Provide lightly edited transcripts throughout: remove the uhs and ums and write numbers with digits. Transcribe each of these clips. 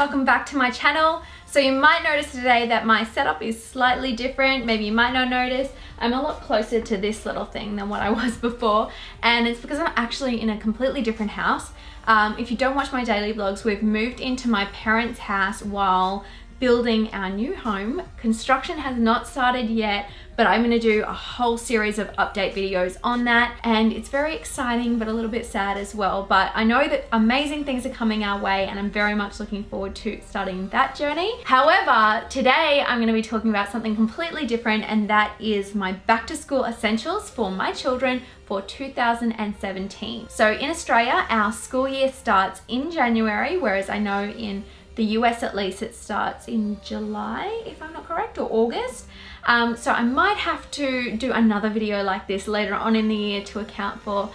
welcome back to my channel. So you might notice today that my setup is slightly different. Maybe you might not notice. I'm a lot closer to this little thing than what I was before, and it's because I'm actually in a completely different house. If you don't watch my daily vlogs, we've moved into my parents' house while building our new home. Construction has not started yet, but I'm going to do a whole series of update videos on that, and it's very exciting but a little bit sad as well. But I know that amazing things are coming our way, and I'm very much looking forward to starting that journey. However, today I'm going to be talking about something completely different, and that is my back to school essentials for my children for 2017. So in Australia, our school year starts in January, whereas I know in the US at least it starts in July, if I'm not correct, or August. So I might have to do another video like this later on in the year to account for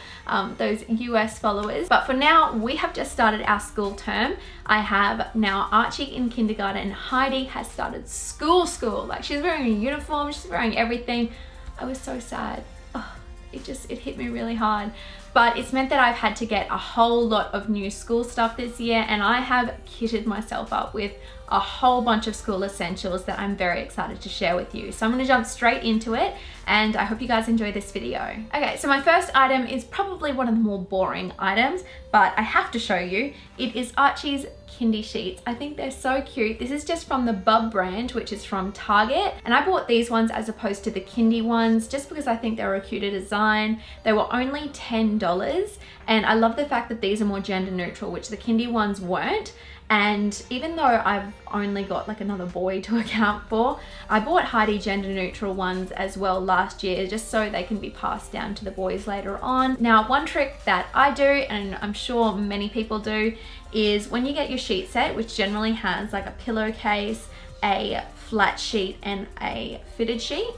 those US followers. But for now, we have just started our school term. I have now Archie in kindergarten. Heidi has started school. Like, she's wearing a uniform, she's wearing everything. I was so sad. Oh, it hit me really hard. But it's meant that I've had to get a whole lot of new school stuff this year, and I have kitted myself up with a whole bunch of school essentials that I'm very excited to share with you. So I'm gonna jump straight into it, and I hope you guys enjoy this video. Okay, so my first item is probably one of the more boring items, but I have to show you. It is Archie's Kindy sheets. I think they're so cute. This is just from the Bub brand, which is from Target, and I bought these ones as opposed to the Kindy ones just because I think they were a cuter design. They were only $10, and I love the fact that these are more gender neutral, which the Kindy ones weren't. And even though I've only got like another boy to account for, I bought Heidi gender neutral ones as well last year, just so they can be passed down to the boys later on. Now, one trick that I do, and I'm sure many people do, is when you get your sheet set, which generally has like a pillowcase, a flat sheet, and a fitted sheet,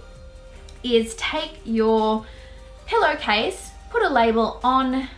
is take your pillowcase, put a label on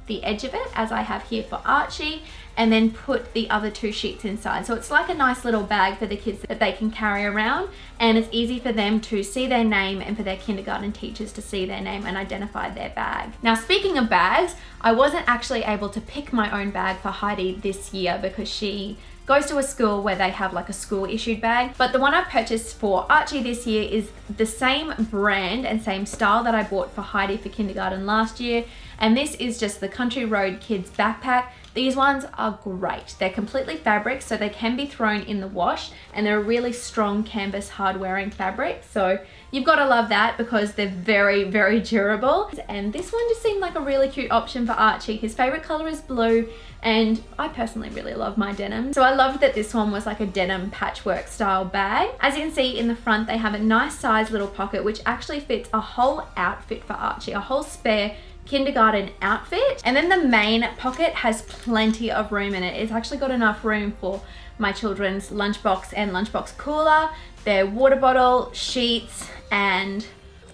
the edge of it, as I have here for Archie, and then put the other two sheets inside. So it's like a nice little bag for the kids that they can carry around, and it's easy for them to see their name and for their kindergarten teachers to see their name and identify their bag. Now, speaking of bags, I wasn't actually able to pick my own bag for Heidi this year because she goes to a school where they have like a school issued bag. But the one I purchased for Archie this year is the same brand and same style that I bought for Heidi for kindergarten last year. And this is just the Country Road Kids backpack. These ones are great. They're completely fabric, so they can be thrown in the wash, and they're a really strong canvas hard wearing fabric. So you've got to love that because they're very, very durable. And this one just seemed like a really cute option for Archie. His favorite color is blue, and I personally really love my denim. So I loved that this one was like a denim patchwork style bag. As you can see in the front, they have a nice size little pocket, which actually fits a whole outfit for Archie, a whole spare kindergarten outfit. And then the main pocket has plenty of room in it. It's actually got enough room for my children's lunchbox and lunchbox cooler, their water bottle, sheets, and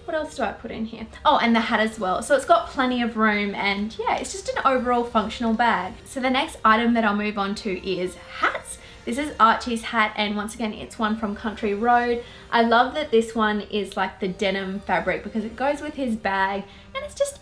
what else do I put in here? Oh, and the hat as well. So it's got plenty of room, and yeah, it's just an overall functional bag. So the next item that I'll move on to is hats. This is Archie's hat, and once again, it's one from Country Road. I love that this one is like the denim fabric because it goes with his bag, and it's just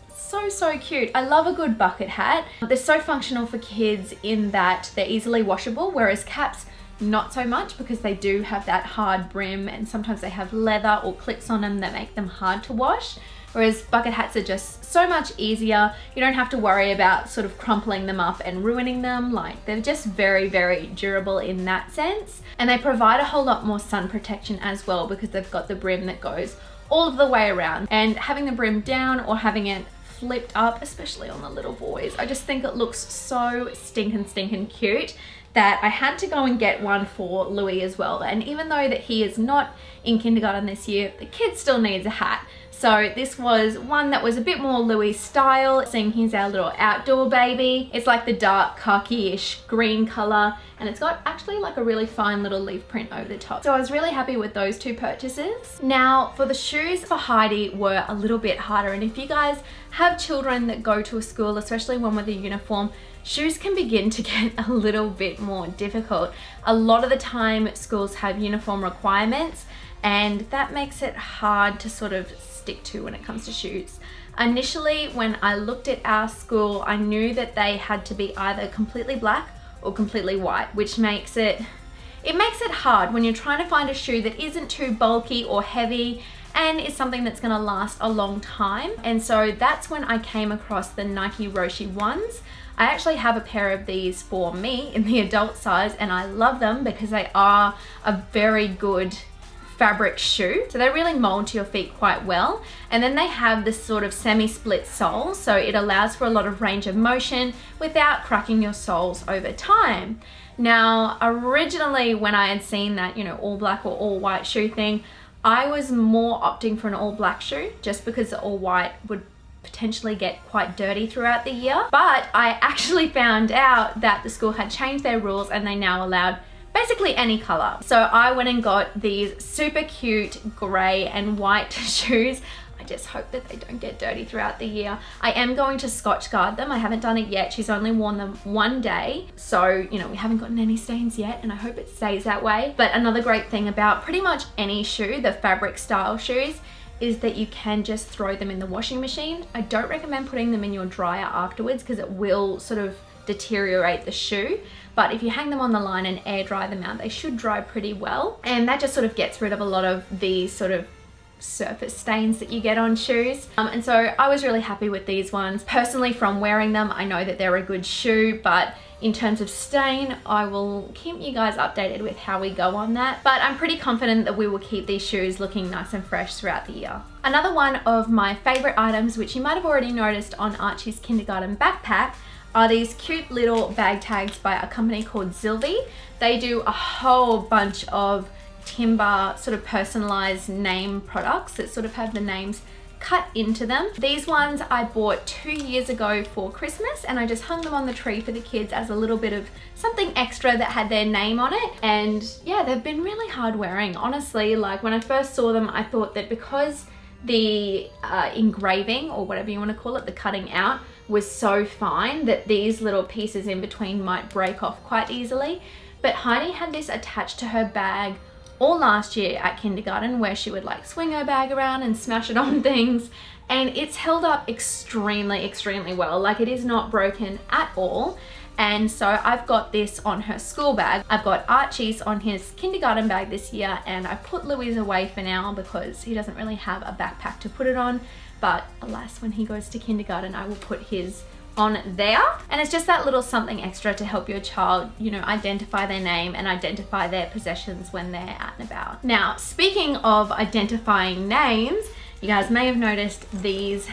so cute. I love a good bucket hat. They're so functional for kids in that they're easily washable, whereas caps not so much because they do have that hard brim, and sometimes they have leather or clips on them that make them hard to wash. Whereas bucket hats are just so much easier. You don't have to worry about sort of crumpling them up and ruining them. Like, they're just very, very durable in that sense. And they provide a whole lot more sun protection as well because they've got the brim that goes all of the way around. And having the brim down or having it flipped up, especially on the little boys, I just think it looks so stinking cute that I had to go and get one for Louis as well. And even though that he is not in kindergarten this year, the kid still needs a hat. So this was one that was a bit more Louis style, seeing he's our little outdoor baby. It's like the dark khaki-ish green color, and it's got actually like a really fine little leaf print over the top. So I was really happy with those two purchases. Now for the shoes for Heidi were a little bit harder, and if you guys have children that go to a school, especially one with a uniform, shoes can begin to get a little bit more difficult. A lot of the time schools have uniform requirements, and that makes it hard to sort of stick to when it comes to shoes. Initially, when I looked at our school, I knew that they had to be either completely black or completely white, which makes it hard when you're trying to find a shoe that isn't too bulky or heavy and is something that's gonna last a long time. And so that's when I came across the Nike Roshe ones. I actually have a pair of these for me in the adult size, and I love them because they are a very good fabric shoe. So they really mold to your feet quite well. And then they have this sort of semi-split sole, so it allows for a lot of range of motion without cracking your soles over time. Now, originally when I had seen that, you know, all black or all white shoe thing, I was more opting for an all black shoe just because the all white would potentially get quite dirty throughout the year. But I actually found out that the school had changed their rules and they now allowed basically any color. So I went and got these super cute gray and white shoes. I just hope that they don't get dirty throughout the year. I am going to Scotch guard them. I haven't done it yet. She's only worn them one day. So, you know, we haven't gotten any stains yet, and I hope it stays that way. But another great thing about pretty much any shoe, the fabric style shoes, is that you can just throw them in the washing machine. I don't recommend putting them in your dryer afterwards because it will sort of deteriorate the shoe. But if you hang them on the line and air dry them out, they should dry pretty well. And that just sort of gets rid of a lot of the sort of surface stains that you get on shoes. And so I was really happy with these ones. Personally, from wearing them, I know that they're a good shoe, but in terms of stain, I will keep you guys updated with how we go on that. But I'm pretty confident that we will keep these shoes looking nice and fresh throughout the year. Another one of my favorite items, which you might have already noticed on Archie's kindergarten backpack, are these cute little bag tags by a company called ZILVI. They do a whole bunch of timber sort of personalized name products that sort of have the names cut into them. These ones I bought 2 years ago for Christmas, and I just hung them on the tree for the kids as a little bit of something extra that had their name on it. And yeah, they've been really hard wearing. Honestly, like when I first saw them, I thought that because the engraving, or whatever you want to call it, the cutting out, was so fine that these little pieces in between might break off quite easily. But Heidi had this attached to her bag all last year at kindergarten, where she would like swing her bag around and smash it on things, and it's held up extremely well. Like, it is not broken at all. And so I've got this on her school bag. I've got Archie's on his kindergarten bag this year, and I put Louis away for now because he doesn't really have a backpack to put it on. But alas, when he goes to kindergarten, I will put his on there. And it's just that little something extra to help your child, you know, identify their name and identify their possessions when they're out and about. Now, speaking of identifying names, you guys may have noticed these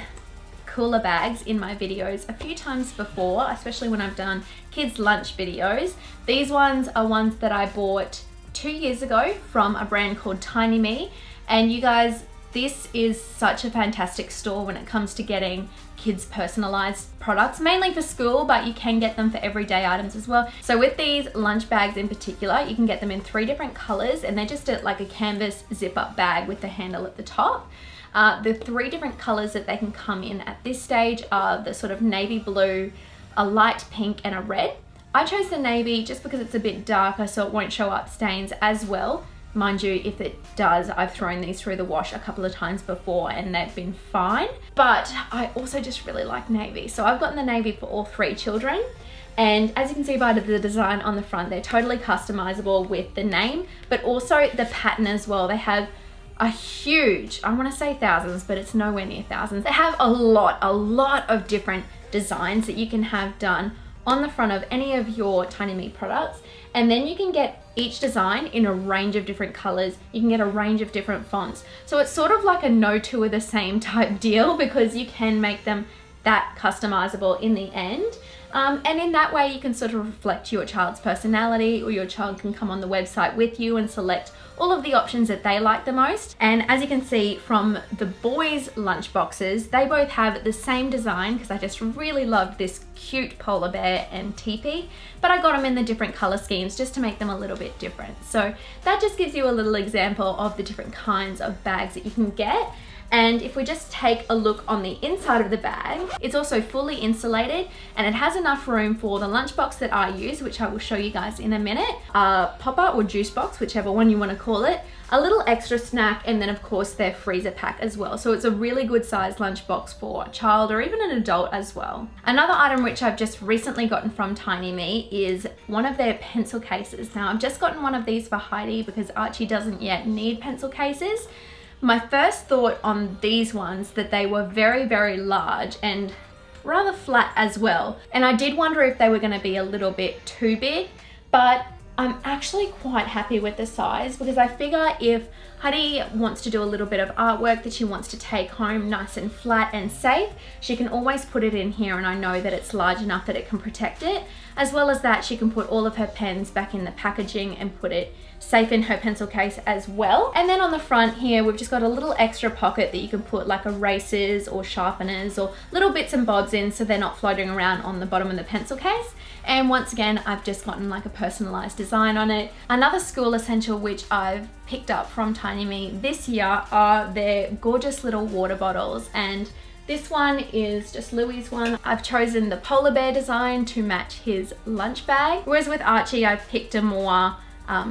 cooler bags in my videos a few times before, especially when I've done kids lunch videos. These ones are ones that I bought 2 years ago from a brand called TINYME. And you guys, this is such a fantastic store when it comes to getting kids personalized products, mainly for school, but you can get them for everyday items as well. So with these lunch bags in particular, you can get them in 3 different colors, and they're just like a canvas zip up bag with the handle at the top. The 3 different colors that they can come in at this stage are the sort of navy blue, a light pink, and a red. I chose the navy just because it's a bit darker, so it won't show up stains as well. Mind you, if it does, I've thrown these through the wash a couple of times before and they've been fine. But I also just really like navy. So I've gotten the navy for all 3 children. And as you can see by the design on the front, they're totally customizable with the name, but also the pattern as well. They have a huge, I want to say thousands, but it's nowhere near thousands. They have a lot of different designs that you can have done on the front of any of your TINYME products. And then you can get each design in a range of different colors. You can get a range of different fonts. So it's sort of like a no two are the same type deal, because you can make them that customizable in the end. And in that way you can sort of reflect your child's personality, or your child can come on the website with you and select all of the options that they like the most. And as you can see from the boys' lunchboxes, they both have the same design, because I just really loved this cute polar bear and teepee, but I got them in the different color schemes just to make them a little bit different. So that just gives you a little example of the different kinds of bags that you can get. And if we just take a look on the inside of the bag, it's also fully insulated, and it has enough room for the lunchbox that I use, which I will show you guys in a minute, popper or juice box, whichever one you want to call it, a little extra snack, and then of course their freezer pack as well. So it's a really good size lunchbox for a child or even an adult as well. Another item which I've just recently gotten from TINYME is one of their pencil cases. Now I've just gotten one of these for Heidi because Archie doesn't yet need pencil cases. My first thought on these ones that they were very, very large and rather flat as well. And I did wonder if they were going to be a little bit too big, but I'm actually quite happy with the size because I figure if Heidi wants to do a little bit of artwork that she wants to take home nice and flat and safe, she can always put it in here, and I know that it's large enough that it can protect it. As well as that, she can put all of her pens back in the packaging and put it safe in her pencil case as well. And then on the front here, we've just got a little extra pocket that you can put like erasers or sharpeners or little bits and bobs in so they're not floating around on the bottom of the pencil case. And once again, I've just gotten like a personalized design on it. Another school essential which I've picked up from TINYME this year are their gorgeous little water bottles, and this one is just Louis' one. I've chosen the polar bear design to match his lunch bag, whereas with Archie I've picked a more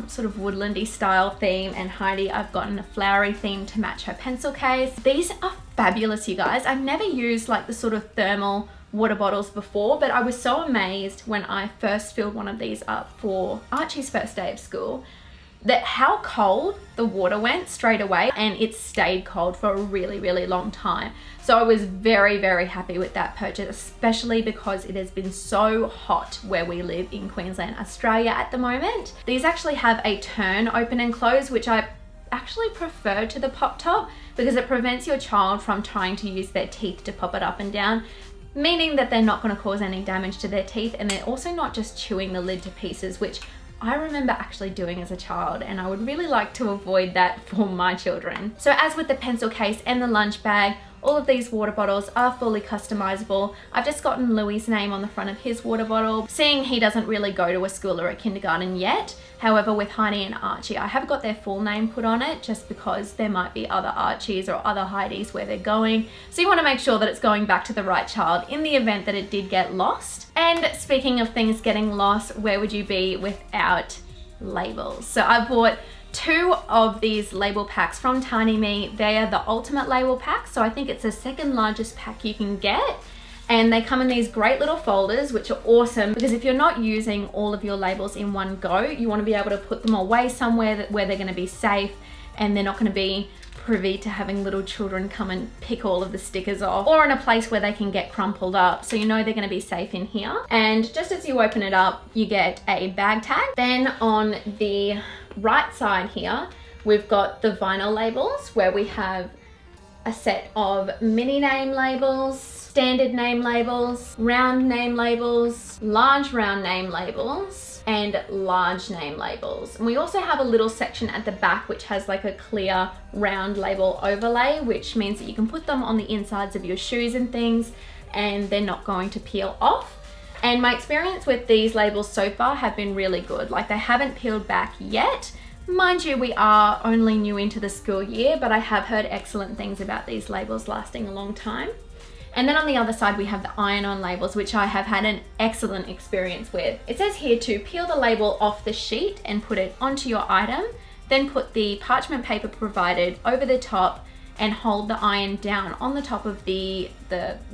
sort of woodlandy style theme, and Heidi I've gotten a flowery theme to match her pencil case. These are fabulous, you guys. I've never used like the sort of thermal water bottles before, but I was so amazed when I first filled one of these up for Archie's first day of school that how cold the water went straight away, and it stayed cold for a really, really long time. So I was very, very happy with that purchase, especially because it has been so hot where we live in Queensland, Australia at the moment. These actually have a turn open and close, which I actually prefer to the pop top because it prevents your child from trying to use their teeth to pop it up and down, meaning that they're not going to cause any damage to their teeth, and they're also not just chewing the lid to pieces, which I remember actually doing as a child, and I would really like to avoid that for my children. So as with the pencil case and the lunch bag, all of these water bottles are fully customizable. I've just gotten Louis' name on the front of his water bottle, seeing he doesn't really go to a school or a kindergarten yet. However, with Heidi and Archie, I have got their full name put on it just because there might be other Archies or other Heidis where they're going. So you want to make sure that it's going back to the right child in the event that it did get lost. And speaking of things getting lost, where would you be without labels? So I bought 2 of these label packs from TINYME. They are the ultimate label pack, so I think it's the second largest pack you can get. And they come in these great little folders, which are awesome because if you're not using all of your labels in one go, you want to be able to put them away somewhere where they're going to be safe and they're not going to be privy to having little children come and pick all of the stickers off, or in a place where they can get crumpled up, so you know they're going to be safe in here. And just as you open it up, you get a bag tag. Then on the right side here, we've got the vinyl labels where we have a set of mini name labels, standard name labels, round name labels, large round name labels, and large name labels. And we also have a little section at the back which has like a clear round label overlay, which means that you can put them on the insides of your shoes and things and they're not going to peel off. And my experience with these labels so far have been really good. Like, they haven't peeled back yet. Mind you, we are only new into the school year, but I have heard excellent things about these labels lasting a long time. And then on the other side, we have the iron-on labels, which I have had an excellent experience with. It says here to peel the label off the sheet and put it onto your item, then put the parchment paper provided over the top and hold the iron down on the top of the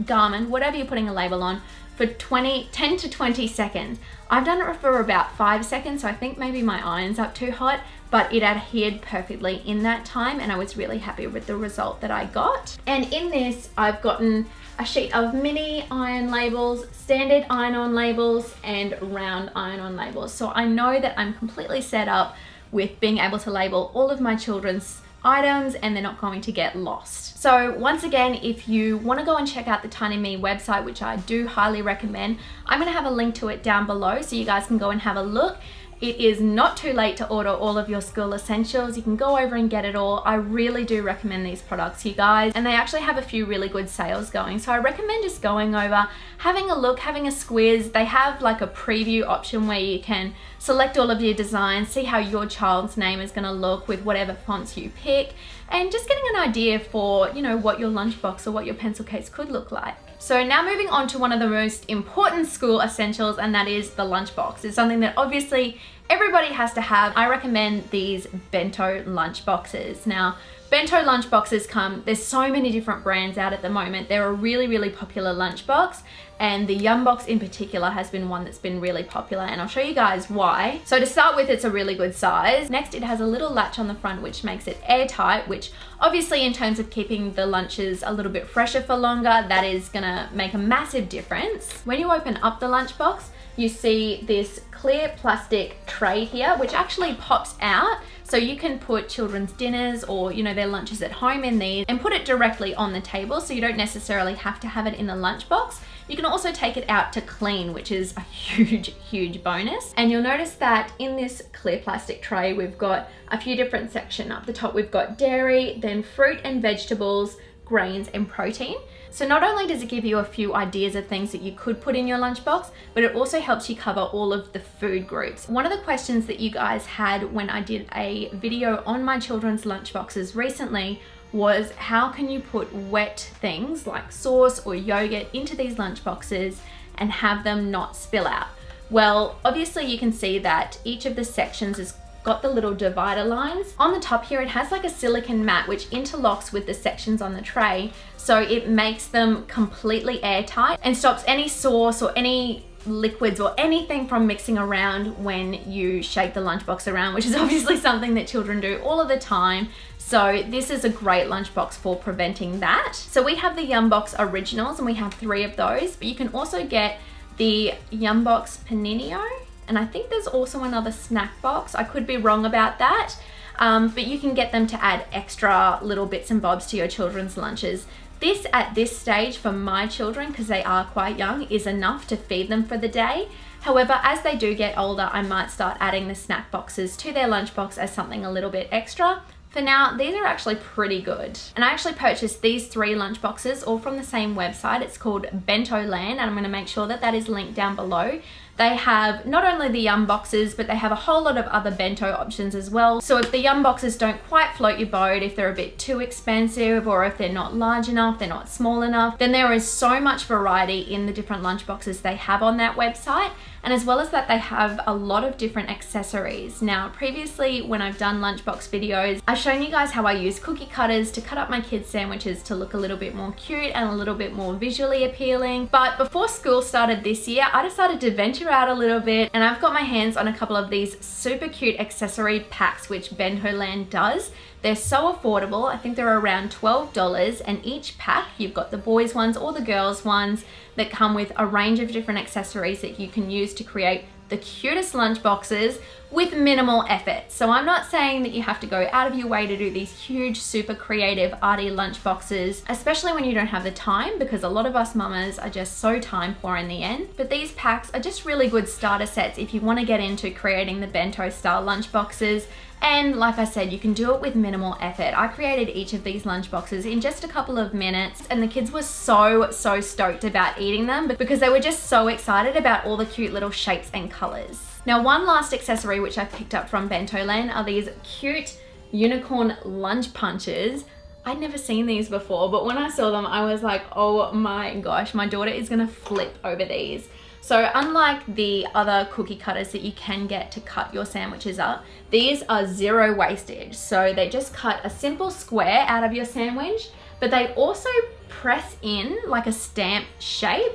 garment, whatever you're putting a label on, for 10 to 20 seconds. I've done it for about 5 seconds, so I think maybe my iron's up too hot, but it adhered perfectly in that time and I was really happy with the result that I got. And in this, I've gotten a sheet of mini iron labels, standard iron-on labels, and round iron-on labels. So I know that I'm completely set up with being able to label all of my children's items and they're not going to get lost. So once again, if you want to go and check out the TINYME website, which I do highly recommend, I'm going to have a link to it down below so you guys can go and have a look. It is not too late to order all of your school essentials. You can go over and get it all. I really do recommend these products, you guys, and they actually have a few really good sales going. So I recommend just going over, having a look, having a squiz. They have like a preview option where you can select all of your designs, see how your child's name is going to look with whatever fonts you pick, and just getting an idea for, you know, what your lunchbox or what your pencil case could look like. So now moving on to one of the most important school essentials, and that is the lunchbox. It's something that obviously everybody has to have. I recommend these bento lunchboxes. Now, bento lunchboxes there's so many different brands out at the moment. They're a really, really popular lunchbox, and the Yumbox in particular has been one that's been really popular, and I'll show you guys why. So to start with, it's a really good size. Next, it has a little latch on the front which makes it airtight, which obviously in terms of keeping the lunches a little bit fresher for longer, that is gonna make a massive difference. When you open up the lunchbox, you see this clear plastic tray here, which actually pops out. So you can put children's dinners or, you know, their lunches at home in these and put it directly on the table, so you don't necessarily have to have it in the lunchbox. You can also take it out to clean, which is a huge, huge bonus. And you'll notice that in this clear plastic tray, we've got a few different sections. Up the top, we've got dairy, then fruit and vegetables, grains and protein. So not only does it give you a few ideas of things that you could put in your lunchbox, but it also helps you cover all of the food groups. One of the questions that you guys had when I did a video on my children's lunchboxes recently was, how can you put wet things like sauce or yogurt into these lunchboxes and have them not spill out? Well, obviously you can see that each of the sections has got the little divider lines. On the top here, it has like a silicone mat which interlocks with the sections on the tray, so it makes them completely airtight and stops any sauce or any liquids or anything from mixing around when you shake the lunchbox around, which is obviously something that children do all of the time. So this is a great lunchbox for preventing that. So we have the Yumbox Originals, and we have 3 of those, but you can also get the Yumbox Panino, and I think there's also another snack box. I could be wrong about that, but you can get them to add extra little bits and bobs to your children's lunches. This, at this stage for my children, because they are quite young, is enough to feed them for the day. However, as they do get older, I might start adding the snack boxes to their lunchbox as something a little bit extra. For now, these are actually pretty good. And I actually purchased these 3 lunchboxes all from the same website. It's called BENTOLAND, and I'm going to make sure that that is linked down below. They have not only the Yumboxes, but they have a whole lot of other bento options as well. So if the Yumboxes don't quite float your boat, if they're a bit too expensive, or if they're not large enough, they're not small enough, then there is so much variety in the different lunchboxes they have on that website. And as well as that, they have a lot of different accessories. Now, previously when I've done lunchbox videos, I've shown you guys how I use cookie cutters to cut up my kids' sandwiches to look a little bit more cute and a little bit more visually appealing. But before school started this year, I decided to venture out a little bit, and I've got my hands on a couple of these super cute accessory packs which BENTOLAND does. They're so affordable. I think they're around $12, and each pack, you've got the boys ones or the girls ones that come with a range of different accessories that you can use to create the cutest lunchboxes with minimal effort. So I'm not saying that you have to go out of your way to do these huge, super creative, arty lunchboxes, especially when you don't have the time, because a lot of us mamas are just so time poor in the end. But these packs are just really good starter sets if you want to get into creating the bento style lunchboxes. And like I said, you can do it with minimal effort. I created each of these lunchboxes in just a couple of minutes, and the kids were so stoked about eating them because they were just so excited about all the cute little shapes and colors. Now, one last accessory which I picked up from BENTOLAND are these cute unicorn lunch punches. I'd never seen these before, but when I saw them, I was like, oh my gosh, my daughter is gonna flip over these. So unlike the other cookie cutters that you can get to cut your sandwiches up, these are zero wastage. So they just cut a simple square out of your sandwich, but they also press in like a stamp shape.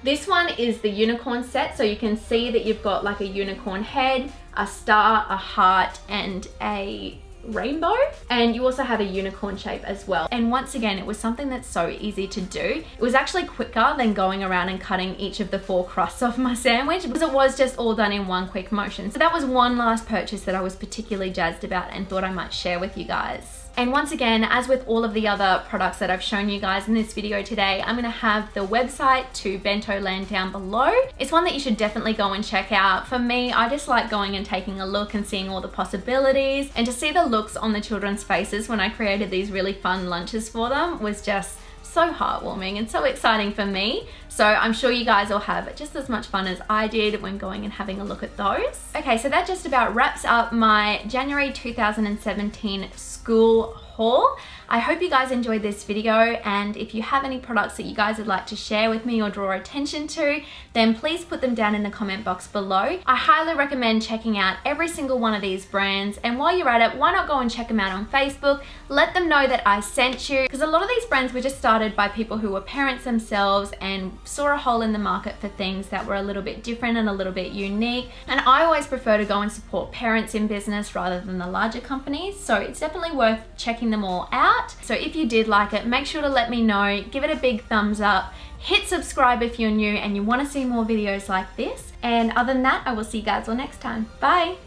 This one is the unicorn set, so you can see that you've got like a unicorn head, a star, a heart, and a rainbow, and you also have a unicorn shape as well. And once again, it was something that's so easy to do. It was actually quicker than going around and cutting each of the 4 crusts off my sandwich, because it was just all done in one quick motion. So that was one last purchase that I was particularly jazzed about and thought I might share with you guys. And once again, as with all of the other products that I've shown you guys in this video today, I'm gonna have the website to BENTOLAND down below. It's one that you should definitely go and check out. For me, I just like going and taking a look and seeing all the possibilities, and to see the looks on the children's faces when I created these really fun lunches for them was just so heartwarming and so exciting for me. So I'm sure you guys will have just as much fun as I did when going and having a look at those. Okay, so that just about wraps up my January 2017 school haul. I hope you guys enjoyed this video, and if you have any products that you guys would like to share with me or draw attention to, then please put them down in the comment box below. I highly recommend checking out every single one of these brands, and while you're at it, why not go and check them out on Facebook. Let them know that I sent you, because a lot of these brands were just started by people who were parents themselves and saw a hole in the market for things that were a little bit different and a little bit unique. And I always prefer to go and support parents in business rather than the larger companies, so it's definitely worth checking them all out. So if you did like it, make sure to let me know, give it a big thumbs up, hit subscribe if you're new and you want to see more videos like this. And other than that, I will see you guys all next time. Bye!